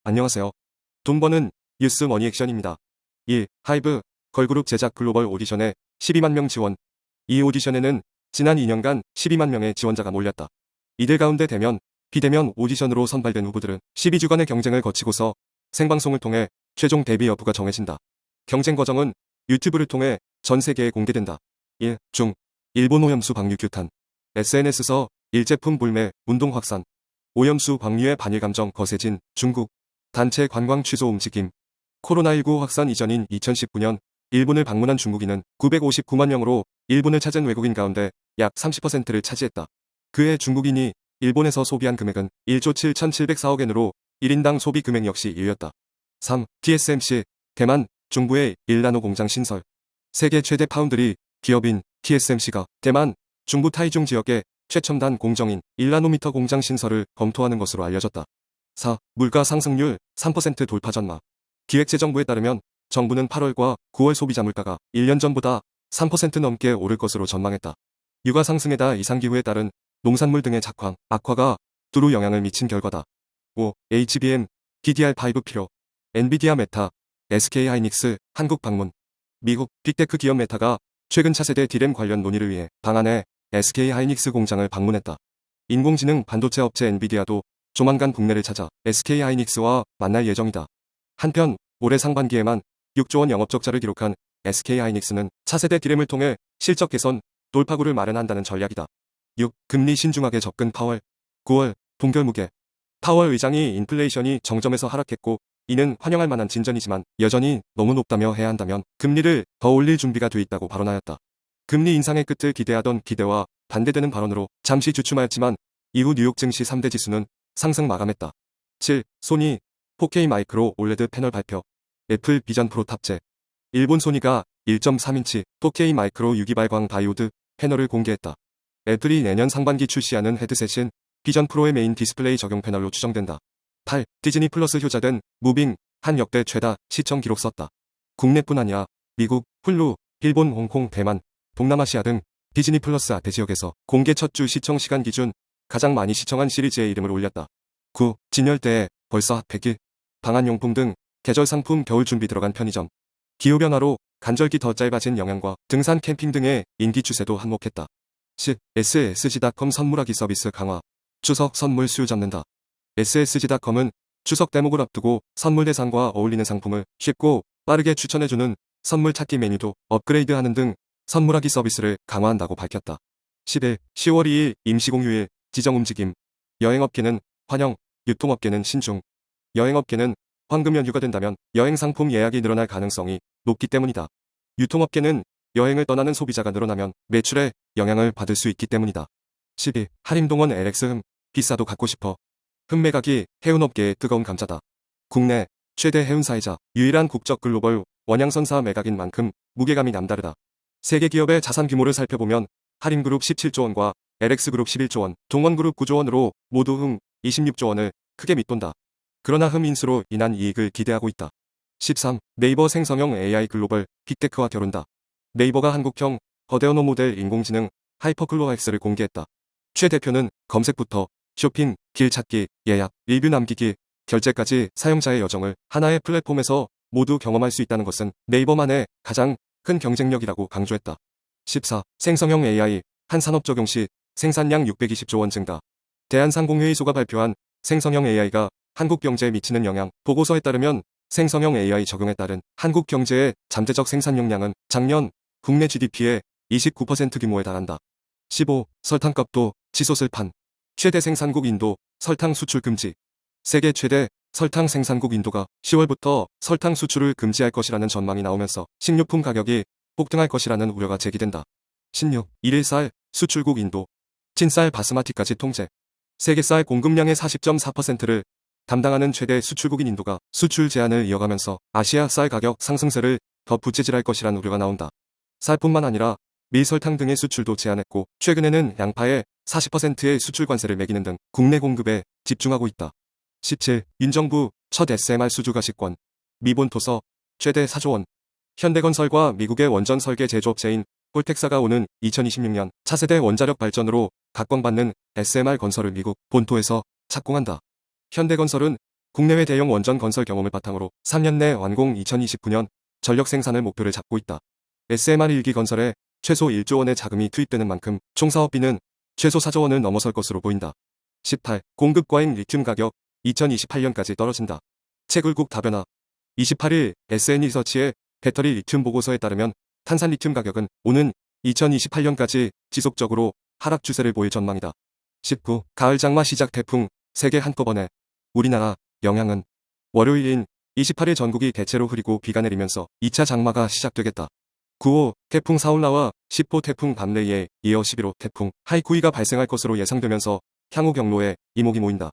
안녕하세요. 돈 버는 뉴스 머니 액션입니다. 1. 하이브 걸그룹 제작 글로벌 오디션에 12만 명 지원. 이 오디션에는 지난 2년간 12만 명의 지원자가 몰렸다. 이들 가운데 대면, 비대면 오디션으로 선발된 후보들은 12주간의 경쟁을 거치고서 생방송을 통해 최종 데뷔 여부가 정해진다. 경쟁 과정은 유튜브를 통해 전 세계에 공개된다. 1. 중. 일본 오염수 방류 규탄. SNS에서 일제품 불매, 운동 확산. 오염수 방류의 반일 감정 거세진 중국. 단체 관광 취소 움직임. 코로나19 확산 이전인 2019년 일본을 방문한 중국인은 959만 명으로 일본을 찾은 외국인 가운데 약 30%를 차지했다. 그해 중국인이 일본에서 소비한 금액은 1조 7,704억 엔으로 1인당 소비 금액 역시 1위였다. 3. TSMC 대만 중부의 1나노 공장 신설. 세계 최대 파운드리 기업인 TSMC가 대만 중부 타이중 지역에 최첨단 공정인 1나노미터 공장 신설을 검토하는 것으로 알려졌다. 4. 물가 상승률 3% 돌파 전망. 기획재정부에 따르면 정부는 8월과 9월 소비자 물가가 1년 전보다 3% 넘게 오를 것으로 전망했다. 유가 상승에다 이상기후에 따른 농산물 등의 작황, 악화가 두루 영향을 미친 결과다. 5. HBM, DDR5 필요. 엔비디아 메타, SK하이닉스, 한국 방문. 미국 빅테크 기업 메타가 최근 차세대 D램 관련 논의를 위해 방한해 SK하이닉스 공장을 방문했다. 인공지능 반도체 업체 엔비디아도 조만간 국내를 찾아 SK하이닉스와 만날 예정이다. 한편 올해 상반기에만 6조 원 영업적자를 기록한 SK하이닉스는 차세대 D램을 통해 실적 개선, 돌파구를 마련한다는 전략이다. 6. 금리 신중하게 접근 파월. 9월 동결무게. 파월 의장이 인플레이션이 정점에서 하락했고 이는 환영할 만한 진전이지만 여전히 너무 높다며 해야 한다면 금리를 더 올릴 준비가 돼 있다고 발언하였다. 금리 인상의 끝을 기대하던 기대와 반대되는 발언으로 잠시 주춤하였지만 이후 뉴욕 증시 3대 지수는 상승 마감했다. 7. 소니 4K 마이크로 올레드 패널 발표. 애플 비전 프로 탑재. 일본 소니가 1.3인치 4K 마이크로 유기발광 다이오드 패널을 공개했다. 애플이 내년 상반기 출시하는 헤드셋은 비전 프로의 메인 디스플레이 적용 패널로 추정된다. 8. 디즈니 플러스 효자된 무빙 한 역대 최다 시청 기록 썼다. 국내뿐 아니라 미국, 훌루, 일본, 홍콩, 대만, 동남아시아 등 디즈니 플러스 아태 지역에서 공개 첫 주 시청 시간 기준 가장 많이 시청한 시리즈의 이름을 올렸다. 9. 진열대에 벌써 핫 100일. 방한용품 등 계절 상품 겨울 준비 들어간 편의점. 기후변화로 간절기 더 짧아진 영향과 등산 캠핑 등의 인기 추세도 한몫했다. 10. SSG.com 선물하기 서비스 강화. 추석 선물 수요 잡는다. SSG.com은 추석 대목을 앞두고 선물 대상과 어울리는 상품을 쉽고 빠르게 추천해주는 선물 찾기 메뉴도 업그레이드하는 등 선물하기 서비스를 강화한다고 밝혔다. 11. 10월 2일 임시공휴일 지정 움직임. 여행업계는 환영, 유통업계는 신중. 여행업계는 황금 연휴가 된다면 여행 상품 예약이 늘어날 가능성이 높기 때문이다. 유통업계는 여행을 떠나는 소비자가 늘어나면 매출에 영향을 받을 수 있기 때문이다. 12. 하림동원 LX 흠 비싸도 갖고 싶어. 흠매각이 해운업계의 뜨거운 감자다. 국내 최대 해운사이자 유일한 국적 글로벌 원양선사 매각인 만큼 무게감이 남다르다. 세계 기업의 자산 규모를 살펴보면 하림그룹 17조 원과 LX그룹 11조 원, 동원그룹 9조 원으로 모두 흠 26조 원을 크게 밑돈다. 그러나 흠 인수로 인한 이익을 기대하고 있다. 13. 네이버 생성형 AI 글로벌 빅테크와 겨룬다. 네이버가 한국형 거대 언어 모델 인공지능 하이퍼클로어 X를 공개했다. 최 대표는 검색부터 쇼핑, 길 찾기, 예약, 리뷰 남기기, 결제까지 사용자의 여정을 하나의 플랫폼에서 모두 경험할 수 있다는 것은 네이버만의 가장 큰 경쟁력이라고 강조했다. 14. 생성형 AI 한 산업 적용 시 생산량 620조 원 증가. 대한상공회의소가 발표한 생성형 AI가 한국 경제에 미치는 영향 보고서에 따르면 생성형 AI 적용에 따른 한국 경제의 잠재적 생산 용량은 작년 국내 GDP의 29% 규모에 달한다. 15. 설탕값도 치솟을 판. 최대 생산국 인도 설탕 수출 금지. 세계 최대 설탕 생산국 인도가 10월부터 설탕 수출을 금지할 것이라는 전망이 나오면서 식료품 가격이 폭등할 것이라는 우려가 제기된다. 16. 일일 쌀 수출국 인도. 친쌀 바스마티까지 통제. 세계 쌀 공급량의 40.4%를 담당하는 최대 수출국인 인도가 수출 제한을 이어가면서 아시아 쌀 가격 상승세를 더 부채질할 것이란 우려가 나온다. 쌀뿐만 아니라 밀, 설탕 등의 수출도 제한했고 최근에는 양파에 40%의 수출 관세를 매기는 등 국내 공급에 집중하고 있다. 17. 윤정부 첫 SMR 수주 가시권. 미본토서 최대 4조 원. 현대건설과 미국의 원전 설계 제조업체인 홀텍사가 오는 2026년 차세대 원자력 발전으로 각광받는 SMR 건설을 미국 본토에서 착공한다. 현대건설은 국내외 대형 원전 건설 경험을 바탕으로 3년 내 완공 2029년 전력 생산을 목표를 잡고 있다. SMR 1기 건설에 최소 1조 원의 자금이 투입되는 만큼 총 사업비는 최소 4조 원을 넘어설 것으로 보인다. 18. 공급 과잉 리튬 가격 2028년까지 떨어진다. 채굴국 다변화 28일 SN리서치의 배터리 리튬 보고서에 따르면 탄산 리튬 가격은 오는 2028년까지 지속적으로 하락 추세를 보일 전망이다. 19. 가을 장마 시작 태풍 세계 한꺼번에 우리나라 영향은 월요일인 28일 전국이 대체로 흐리고 비가 내리면서 2차 장마가 시작되겠다. 9호 태풍 사울라와 10호 태풍 밤레이에 이어 11호 태풍 하이쿠이가 발생할 것으로 예상되면서 향후 경로에 이목이 모인다.